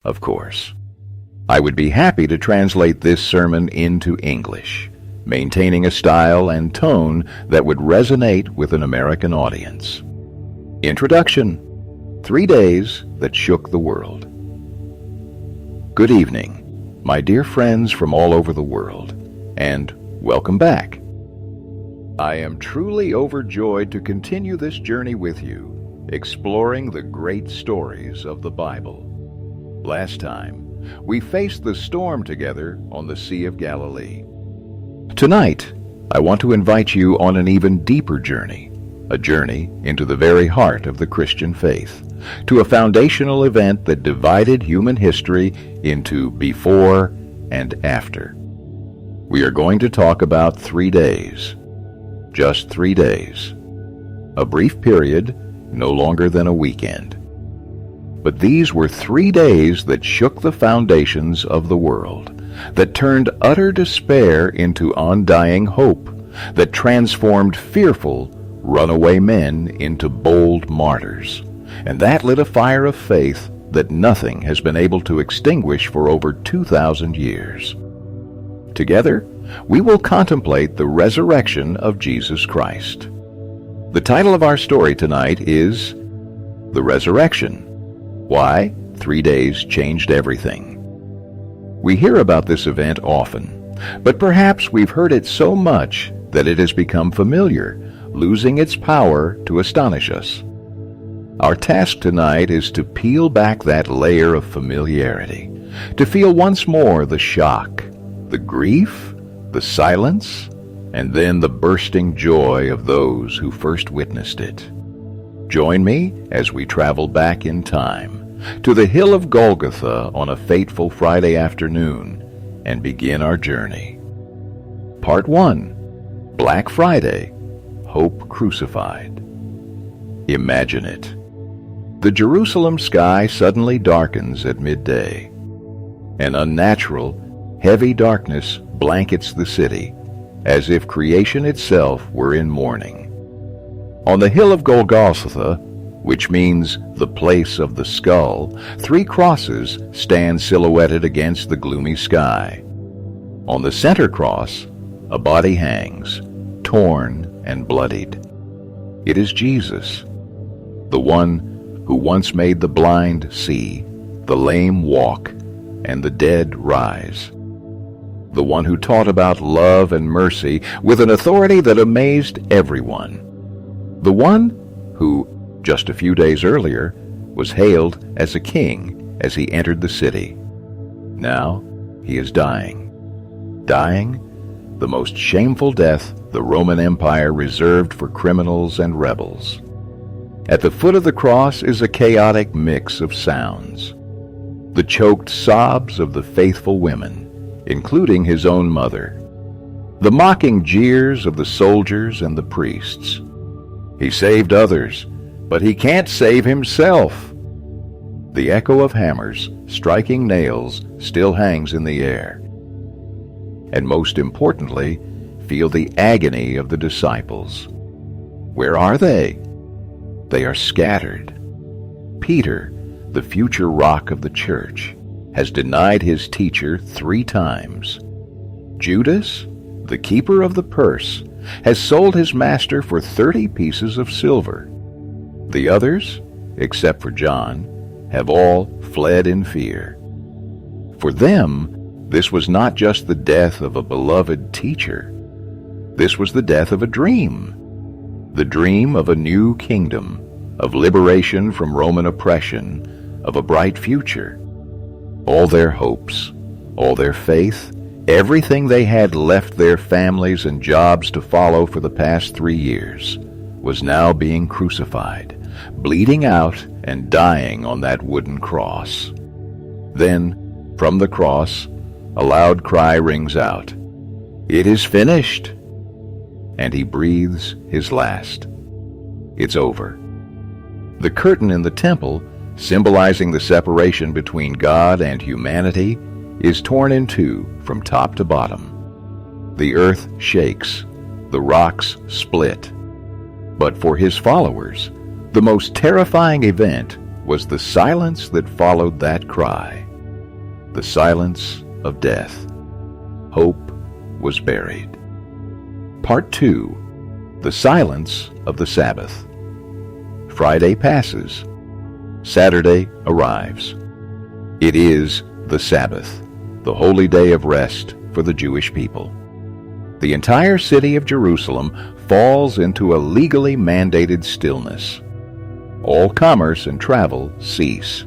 of course. I would be happy to translate this sermon into English, maintaining a style and tone that would resonate with an American audience. Introduction: 3 days that shook the world. Good evening, my dear friends from all over the world, and welcome back. I am truly overjoyed to continue this journey with you, exploring the great stories of the Bible. Last time, we faced the storm together on the Sea of Galilee. Tonight, I want to invite you on an even deeper journey, a journey into the very heart of the Christian faith, to a foundational event that divided human history into before and after. We are going to talk about 3 days. Just 3 days. A brief period, no longer than a weekend. But these were 3 days that shook the foundations of the world, that turned utter despair into undying hope, that transformed fearful, runaway men into bold martyrs, and that lit a fire of faith that nothing has been able to extinguish for over 2,000 years. Together, we will contemplate the resurrection of Jesus Christ. The title of our story tonight is The Resurrection. Why 3 days changed everything. We hear about this event often, but perhaps we've heard it so much that it has become familiar, losing its power to astonish us. Our task tonight is to peel back that layer of familiarity, to feel once more the shock, the grief, the silence, and then the bursting joy of those who first witnessed it. Join me as we travel back in time to the hill of Golgotha on a fateful Friday afternoon and begin our journey. Part 1. Black Friday, Hope Crucified. Imagine it. The Jerusalem sky suddenly darkens at midday. An unnatural, heavy darkness blankets the city, as if creation itself were in mourning. On the hill of Golgotha, which means the place of the skull, 3 crosses stand silhouetted against the gloomy sky. On the center cross, a body hangs, torn and bloodied. It is Jesus, the one who once made the blind see, the lame walk, and the dead rise. The one who taught about love and mercy with an authority that amazed everyone. The one who, just a few days earlier, was hailed as a king as he entered the city. Now he is dying. Dying the most shameful death the Roman Empire reserved for criminals and rebels. At the foot of the cross is a chaotic mix of sounds. The choked sobs of the faithful women, including his own mother. The mocking jeers of the soldiers and the priests. He saved others, but he can't save himself. The echo of hammers striking nails still hangs in the air. And most importantly, feel the agony of the disciples. Where are they? They are scattered. Peter, the future rock of the church, has denied his teacher 3 times. Judas, the keeper of the purse, has sold his master for 30 pieces of silver. The others, except for John, have all fled in fear. For them, this was not just the death of a beloved teacher. This was the death of a dream. The dream of a new kingdom, of liberation from Roman oppression, of a bright future. All their hopes, all their faith, everything they had left their families and jobs to follow for the past 3 years, was now being crucified, bleeding out and dying on that wooden cross. Then, from the cross, a loud cry rings out, "It is finished!" And he breathes his last. It's over. The curtain in the temple, symbolizing the separation between God and humanity, is torn in 2 from top to bottom. The earth shakes, the rocks split. But for his followers, the most terrifying event was the silence that followed that cry. the silence of death. Hope was buried. Part 2. The silence of the Sabbath. Friday passes. Saturday arrives. It is the Sabbath, the holy day of rest for the Jewish people. The entire city of Jerusalem falls into a legally mandated stillness. All commerce and travel cease.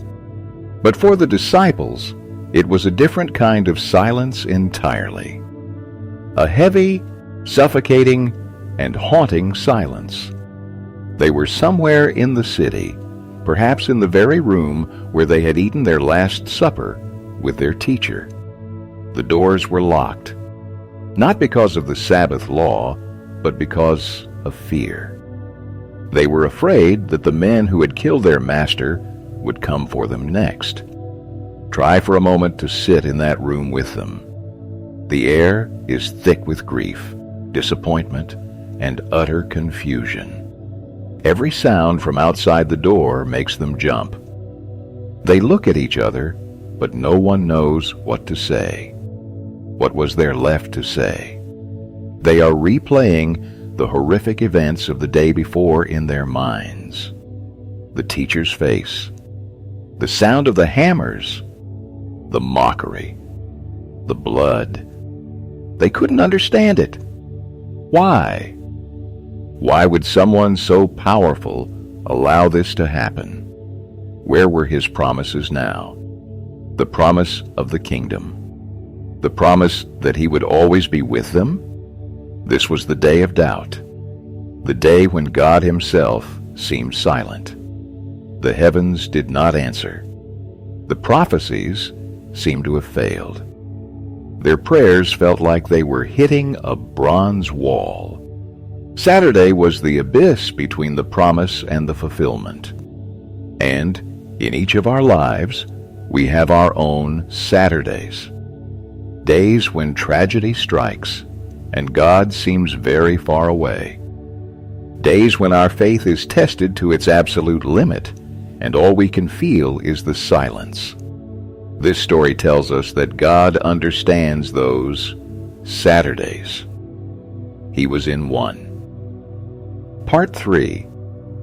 But for the disciples, it was a different kind of silence entirely. A heavy, suffocating, and haunting silence. They were somewhere in the city, perhaps in the very room where they had eaten their last supper with their teacher. The doors were locked, not because of the Sabbath law, but because of fear. They were afraid that the men who had killed their master would come for them next. Try for a moment to sit in that room with them. The air is thick with grief, disappointment, and utter confusion. Every sound from outside the door makes them jump. They look at each other, but no one knows what to say. What was there left to say? They are replaying the horrific events of the day before in their minds. The teacher's face, the sound of the hammers, the mockery, the blood. They couldn't understand it. Why? Why would someone so powerful allow this to happen? Where were his promises now? The promise of the kingdom. The promise that he would always be with them? This was the day of doubt. The day when God himself seemed silent. The heavens did not answer. The prophecies seemed to have failed. Their prayers felt like they were hitting a bronze wall. Saturday was the abyss between the promise and the fulfillment. And in each of our lives, we have our own Saturdays. Days when tragedy strikes and God seems very far away. Days when our faith is tested to its absolute limit and all we can feel is the silence. This story tells us that God understands those Saturdays. He was in one. Part 3.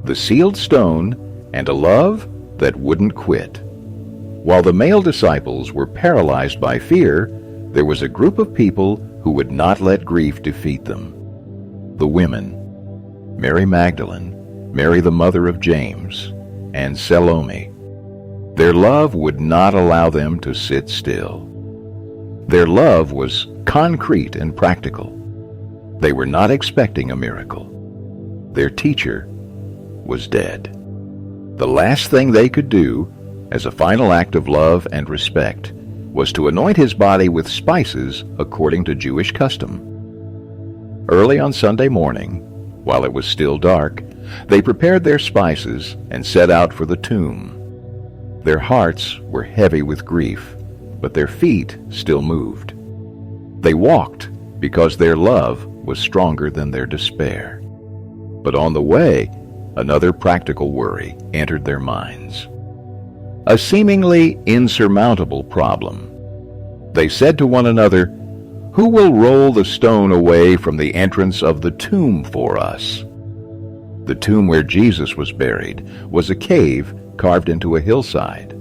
The Sealed Stone and a Love that Wouldn't Quit. While the male disciples were paralyzed by fear, there was a group of people who would not let grief defeat them. The women, Mary Magdalene, Mary the mother of James, and Salome. Their love would not allow them to sit still. Their love was concrete and practical. They were not expecting a miracle. Their teacher was dead. The last thing they could do, as a final act of love and respect, was to anoint his body with spices according to Jewish custom. Early on Sunday morning, while it was still dark, they prepared their spices and set out for the tomb. Their hearts were heavy with grief, but their feet still moved. They walked because their love was stronger than their despair. But on the way, another practical worry entered their minds. A seemingly insurmountable problem. They said to one another, "Who will roll the stone away from the entrance of the tomb for us?" The tomb where Jesus was buried was a cave carved into a hillside.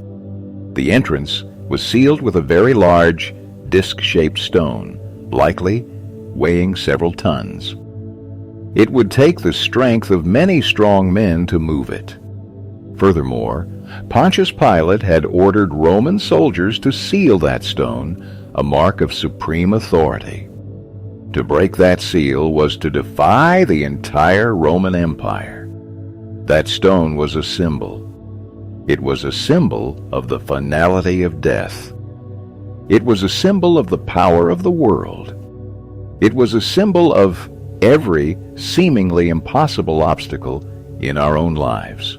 The entrance was sealed with a very large, disc-shaped stone, likely weighing several tons. It would take the strength of many strong men to move it. Furthermore, Pontius Pilate had ordered Roman soldiers to seal that stone, a mark of supreme authority. To break that seal was to defy the entire Roman Empire. That stone was a symbol. It was a symbol of the finality of death. It was a symbol of the power of the world. It was a symbol of every seemingly impossible obstacle in our own lives.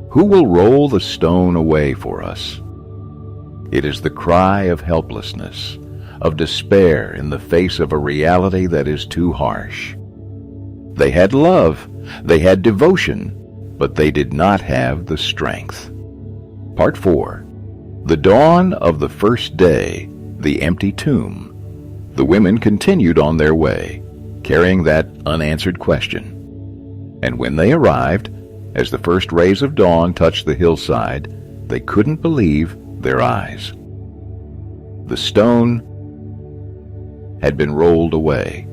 Who will roll the stone away for us? It is the cry of helplessness, of despair in the face of a reality that is too harsh. They had love, they had devotion, but they did not have the strength. Part 4. The dawn of the first day, the empty tomb. The women continued on their way, carrying that unanswered question. And when they arrived, as the first rays of dawn touched the hillside, they couldn't believe their eyes. The stone had been rolled away.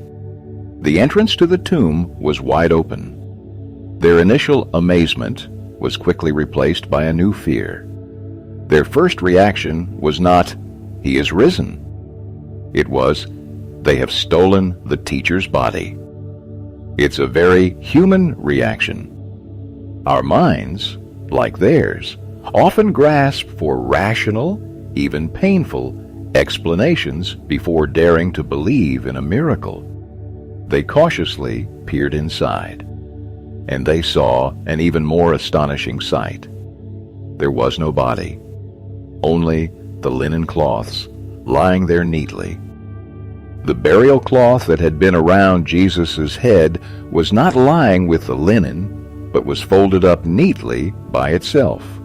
The entrance to the tomb was wide open. Their initial amazement was quickly replaced by a new fear. Their first reaction was not, "He is risen." It was, "They have stolen the teacher's body." It's a very human reaction. Our minds, like theirs, often grasp for rational, even painful, explanations before daring to believe in a miracle. They cautiously peered inside, and they saw an even more astonishing sight. There was no body, only the linen cloths lying there neatly. The burial cloth that had been around Jesus' head was not lying with the linen, but was folded up neatly by itself.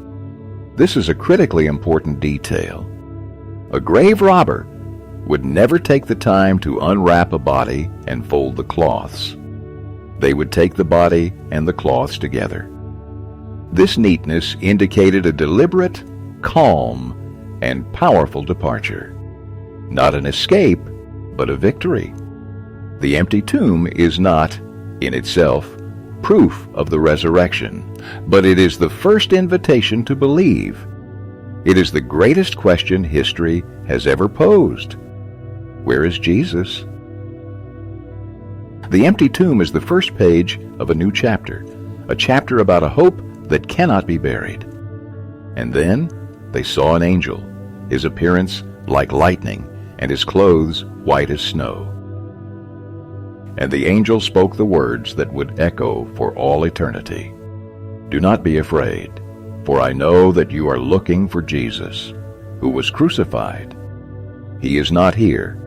This is a critically important detail. A grave robber would never take the time to unwrap a body and fold the cloths. They would take the body and the cloths together. This neatness indicated a deliberate, calm, and powerful departure. Not an escape, but a victory. The empty tomb is not, in itself, proof of the resurrection, but it is the first invitation to believe. It is the greatest question history has ever posed. Where is Jesus? The empty tomb is the first page of a new chapter, a chapter about a hope that cannot be buried. And then they saw an angel, his appearance like lightning, and his clothes white as snow. And the angel spoke the words that would echo for all eternity. "Do not be afraid, for I know that you are looking for Jesus, who was crucified. He is not here.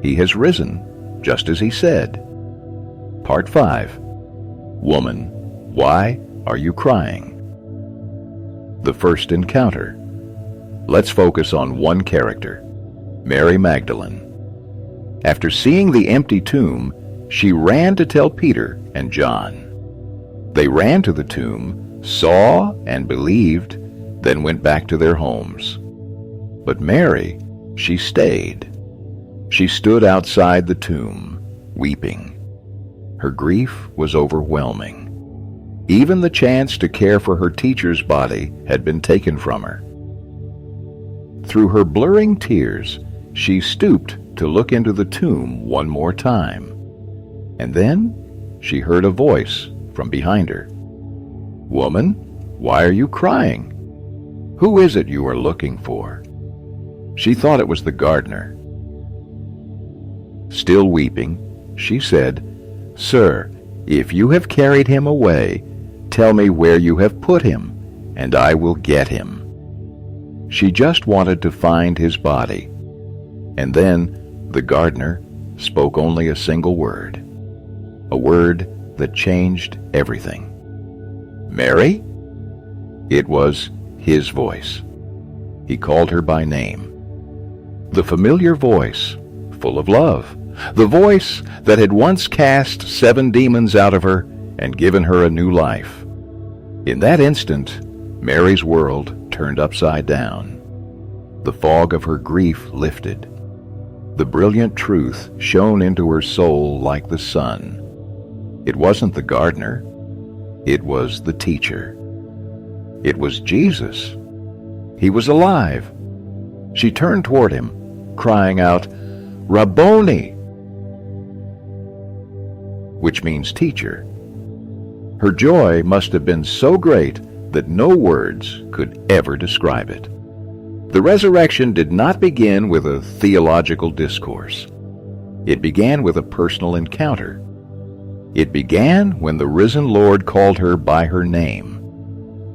He has risen, just as he said." Part 5. Woman, why are you crying? The first encounter. Let's focus on one character, Mary Magdalene. After seeing the empty tomb, she ran to tell Peter and John. They ran to the tomb, saw and believed, then went back to their homes. But Mary, she stayed. She stood outside the tomb, weeping. Her grief was overwhelming. Even the chance to care for her teacher's body had been taken from her. Through her blurring tears, she stooped to look into the tomb one more time. And then she heard a voice from behind her. "Woman, why are you crying? Who is it you are looking for?" She thought it was the gardener. Still weeping, she said, "Sir, if you have carried him away, tell me where you have put him, and I will get him." She just wanted to find his body. And then the gardener spoke only a single word, a word that changed everything. "Mary?" It was his voice. He called her by name. The familiar voice, full of love. The voice that had once cast 7 demons out of her and given her a new life. In that instant, Mary's world turned upside down. The fog of her grief lifted. The brilliant truth shone into her soul like the sun. It wasn't the gardener. It was the teacher. It was Jesus. He was alive. She turned toward him, crying out, "Rabboni!" which means teacher. Her joy must have been so great that no words could ever describe it. The resurrection did not begin with a theological discourse. It began with a personal encounter. It began when the risen Lord called her by her name.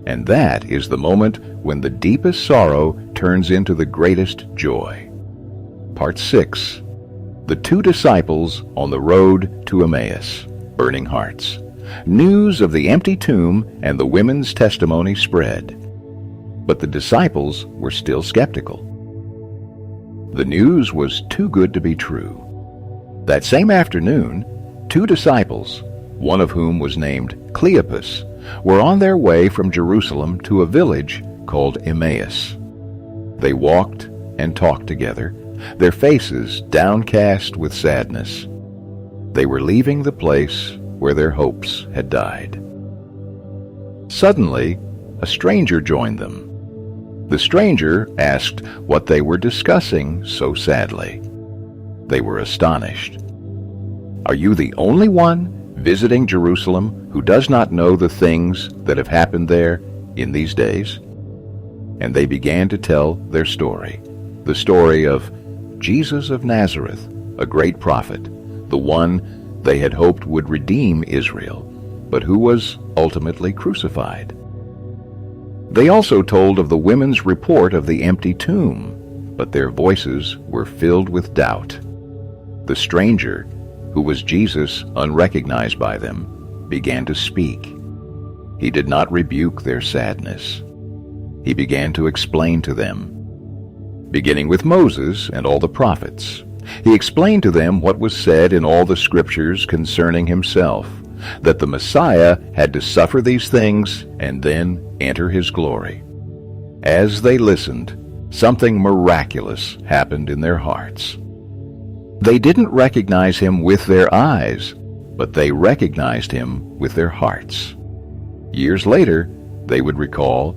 And that is the moment when the deepest sorrow turns into the greatest joy. Part 6. The 2 disciples on the road to Emmaus, burning hearts. News of the empty tomb and the women's testimony spread. But the disciples were still skeptical. The news was too good to be true. That same afternoon, 2 disciples, one of whom was named Cleopas, were on their way from Jerusalem to a village called Emmaus. They walked and talked together, their faces downcast with sadness. They were leaving the place where their hopes had died. Suddenly, a stranger joined them. The stranger asked what they were discussing so sadly. They were astonished. "Are you the only one visiting Jerusalem who does not know the things that have happened there in these days?" And they began to tell their story, the story of Jesus of Nazareth, a great prophet, the one they had hoped would redeem Israel, but who was ultimately crucified. They also told of the women's report of the empty tomb, but their voices were filled with doubt. The stranger, who was Jesus unrecognized by them, began to speak. He did not rebuke their sadness. He began to explain to them, beginning with Moses and all the prophets. He explained to them what was said in all the scriptures concerning himself, that the Messiah had to suffer these things and then enter his glory. As they listened, something miraculous happened in their hearts. They didn't recognize him with their eyes, but they recognized him with their hearts. Years later, they would recall,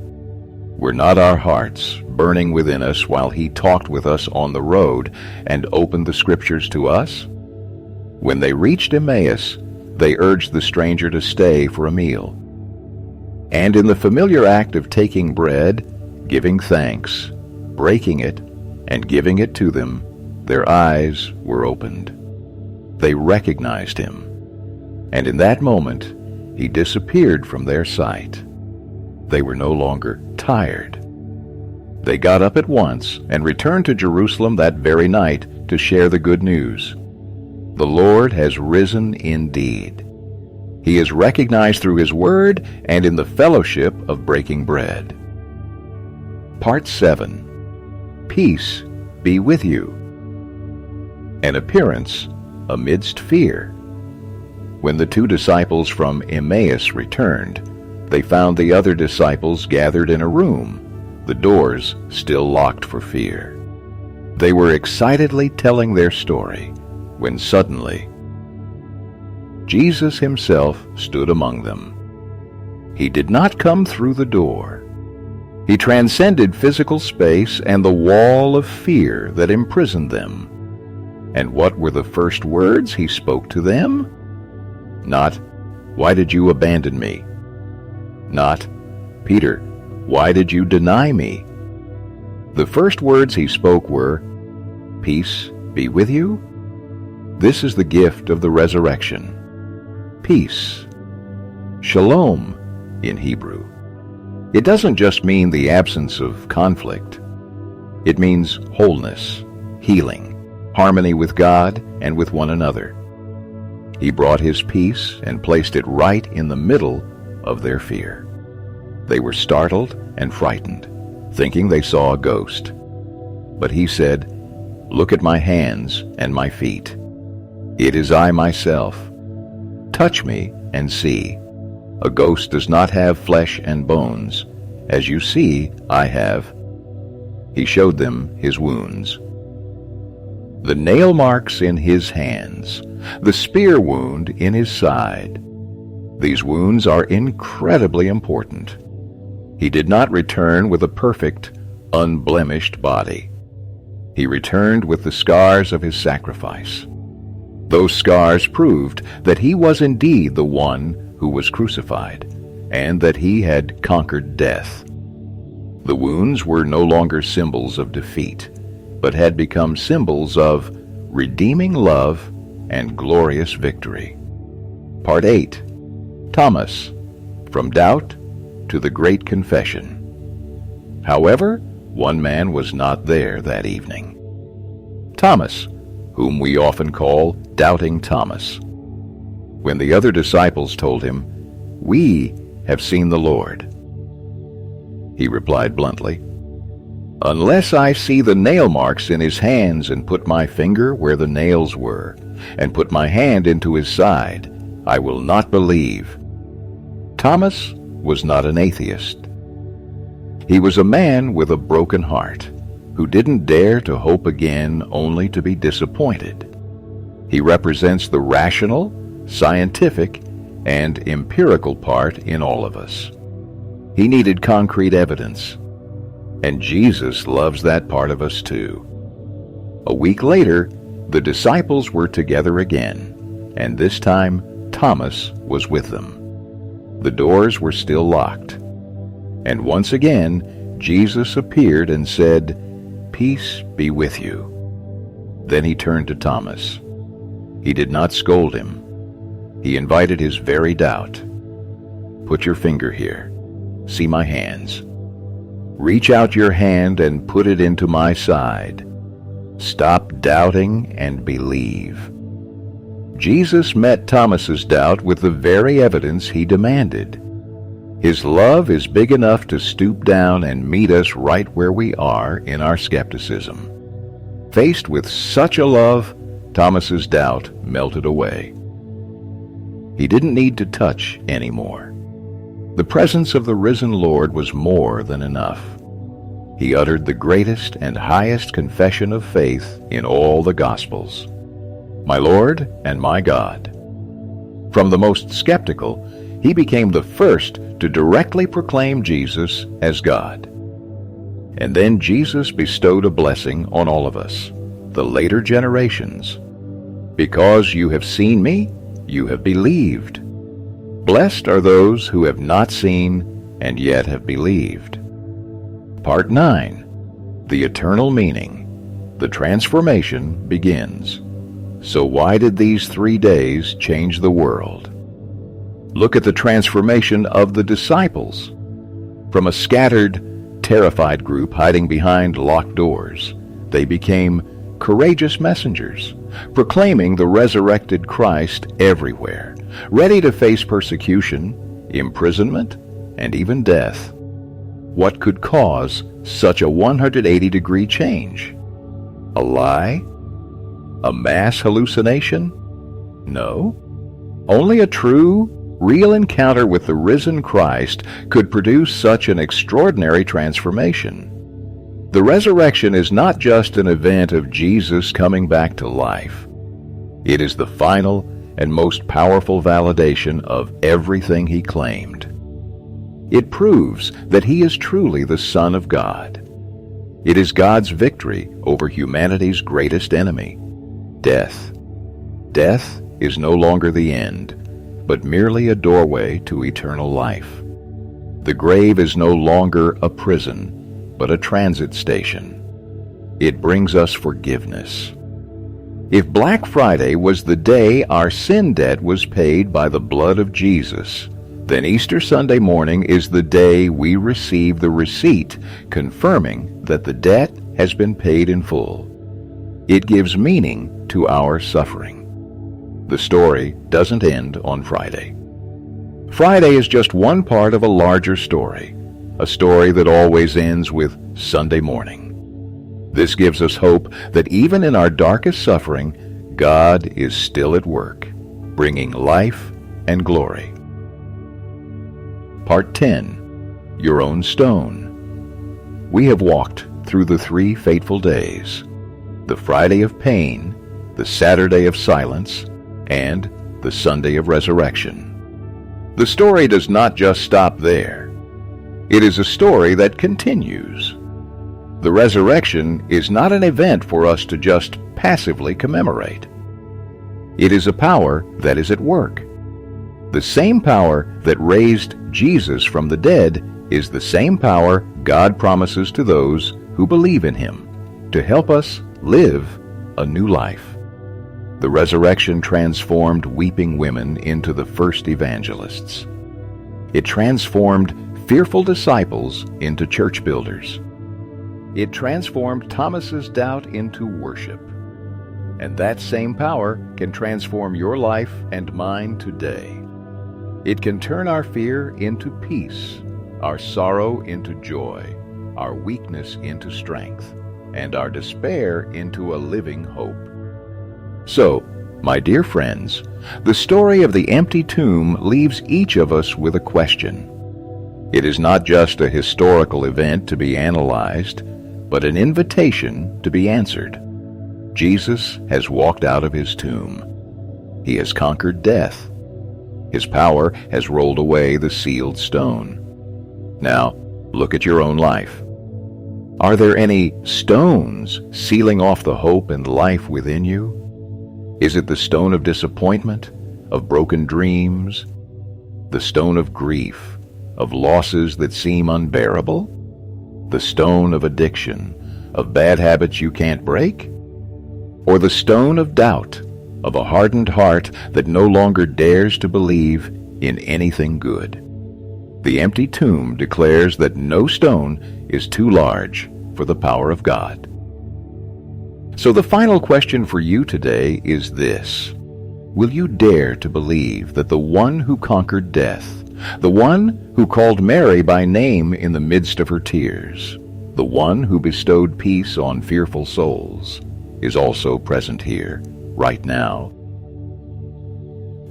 "Were not our hearts burning within us while he talked with us on the road and opened the scriptures to us?" When they reached Emmaus, they urged the stranger to stay for a meal. And in the familiar act of taking bread, giving thanks, breaking it, and giving it to them, their eyes were opened. They recognized him, and in that moment he disappeared from their sight. They were no longer tired. They got up at once and returned to Jerusalem that very night to share the good news. The Lord has risen indeed. He is recognized through his word and in the fellowship of breaking bread. Part 7. Peace be with you. An appearance amidst fear. When the 2 disciples from Emmaus returned, they found the other disciples gathered in a room, the doors still locked for fear. They were excitedly telling their story, when suddenly Jesus himself stood among them. He did not come through the door. He transcended physical space and the wall of fear that imprisoned them. And what were the first words he spoke to them? Not, "Why did you abandon me?" Not, "Peter, why did you deny me?" The first words he spoke were, "Peace be with you." This is the gift of the resurrection. Peace. Shalom in Hebrew. It doesn't just mean the absence of conflict. It means wholeness, healing, harmony with God and with one another. He brought his peace and placed it right in the middle of their fear. They were startled and frightened, thinking they saw a ghost. But he said, "Look at my hands and my feet. It is I myself. Touch me and see. A ghost does not have flesh and bones. As you see, I have." He showed them his wounds, the nail marks in his hands, the spear wound in his side. These wounds are incredibly important. He did not return with a perfect, unblemished body. He returned with the scars of his sacrifice. Those scars proved that he was indeed the one who was crucified, and that he had conquered death. The wounds were no longer symbols of defeat, but had become symbols of redeeming love and glorious victory. Part 8. Thomas, from doubt to the great confession. However, one man was not there that evening. Thomas, whom we often call Doubting Thomas. When the other disciples told him, "We have seen the Lord," he replied bluntly. "Unless I see the nail marks in his hands and put my finger where the nails were, and put my hand into his side, I will not believe." Thomas was not an atheist. He was a man with a broken heart who didn't dare to hope again only to be disappointed. He represents the rational, scientific, and empirical part in all of us. He needed concrete evidence, and Jesus loves that part of us too. A week later, the disciples were together again, and this time Thomas was with them. The doors were still locked, and once again Jesus appeared and said, "Peace be with you." Then he turned to Thomas. He did not scold him. He invited his very doubt. "Put your finger here. See my hands. Reach out your hand and put it into my side. Stop doubting and believe." Jesus met Thomas's doubt with the very evidence he demanded. His love is big enough to stoop down and meet us right where we are in our skepticism. Faced with such a love, Thomas's doubt melted away. He didn't need to touch anymore. The presence of the risen Lord was more than enough. He uttered the greatest and highest confession of faith in all the Gospels: "My Lord and my God." From the most skeptical, he became the first to directly proclaim Jesus as God. And then Jesus bestowed a blessing on all of us, the later generations. "Because you have seen me, you have believed. Blessed are those who have not seen and yet have believed." Part 9. The eternal meaning. The transformation begins. So why did these 3 days change the world? Look at the transformation of the disciples. From a scattered, terrified group hiding behind locked doors, they became courageous messengers, proclaiming the resurrected Christ everywhere, ready to face persecution, imprisonment, and even death. What could cause such a 180-degree change? A lie? A mass hallucination? No. Only a true, real encounter with the risen Christ could produce such an extraordinary transformation. The resurrection is not just an event of Jesus coming back to life. It is the final and most powerful validation of everything he claimed. It proves that he is truly the Son of God. It is God's victory over humanity's greatest enemy, death. Death is no longer the end, but merely a doorway to eternal life. The grave is no longer a prison, but a transit station. It brings us forgiveness. If Black Friday was the day our sin debt was paid by the blood of Jesus, then Easter Sunday morning is the day we receive the receipt confirming that the debt has been paid in full. It gives meaning to our suffering. The story doesn't end on Friday. Friday is just one part of a larger story, a story that always ends with Sunday morning. This gives us hope that even in our darkest suffering, God is still at work, bringing life and glory. Part 10. Your Own Stone. We have walked through the 3 fateful days: the Friday of pain, the Saturday of silence, and the Sunday of resurrection. The story does not just stop there. It is a story that continues. The resurrection is not an event for us to just passively commemorate. It is a power that is at work. The same power that raised Jesus from the dead is the same power God promises to those who believe in him to help us live a new life. The resurrection transformed weeping women into the first evangelists. It transformed fearful disciples into church builders. It transformed Thomas's doubt into worship. And that same power can transform your life and mine today. It can turn our fear into peace, our sorrow into joy, our weakness into strength, and our despair into a living hope. So, my dear friends, the story of the empty tomb leaves each of us with a question. It is not just a historical event to be analyzed, but an invitation to be answered. Jesus has walked out of his tomb. He has conquered death. His power has rolled away the sealed stone. Now, look at your own life. Are there any stones sealing off the hope and life within you? Is it the stone of disappointment, of broken dreams, the stone of grief, of losses that seem unbearable, the stone of addiction, of bad habits you can't break, or the stone of doubt, of a hardened heart that no longer dares to believe in anything good? The empty tomb declares that no stone is too large for the power of God. So the final question for you today is this: will you dare to believe that the one who conquered death, the one who called Mary by name in the midst of her tears, the one who bestowed peace on fearful souls, is also present here, right now?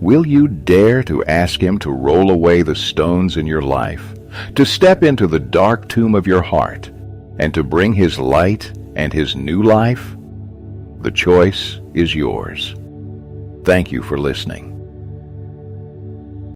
Will you dare to ask him to roll away the stones in your life, to step into the dark tomb of your heart, and to bring his light and his new life? The choice is yours. Thank you for listening.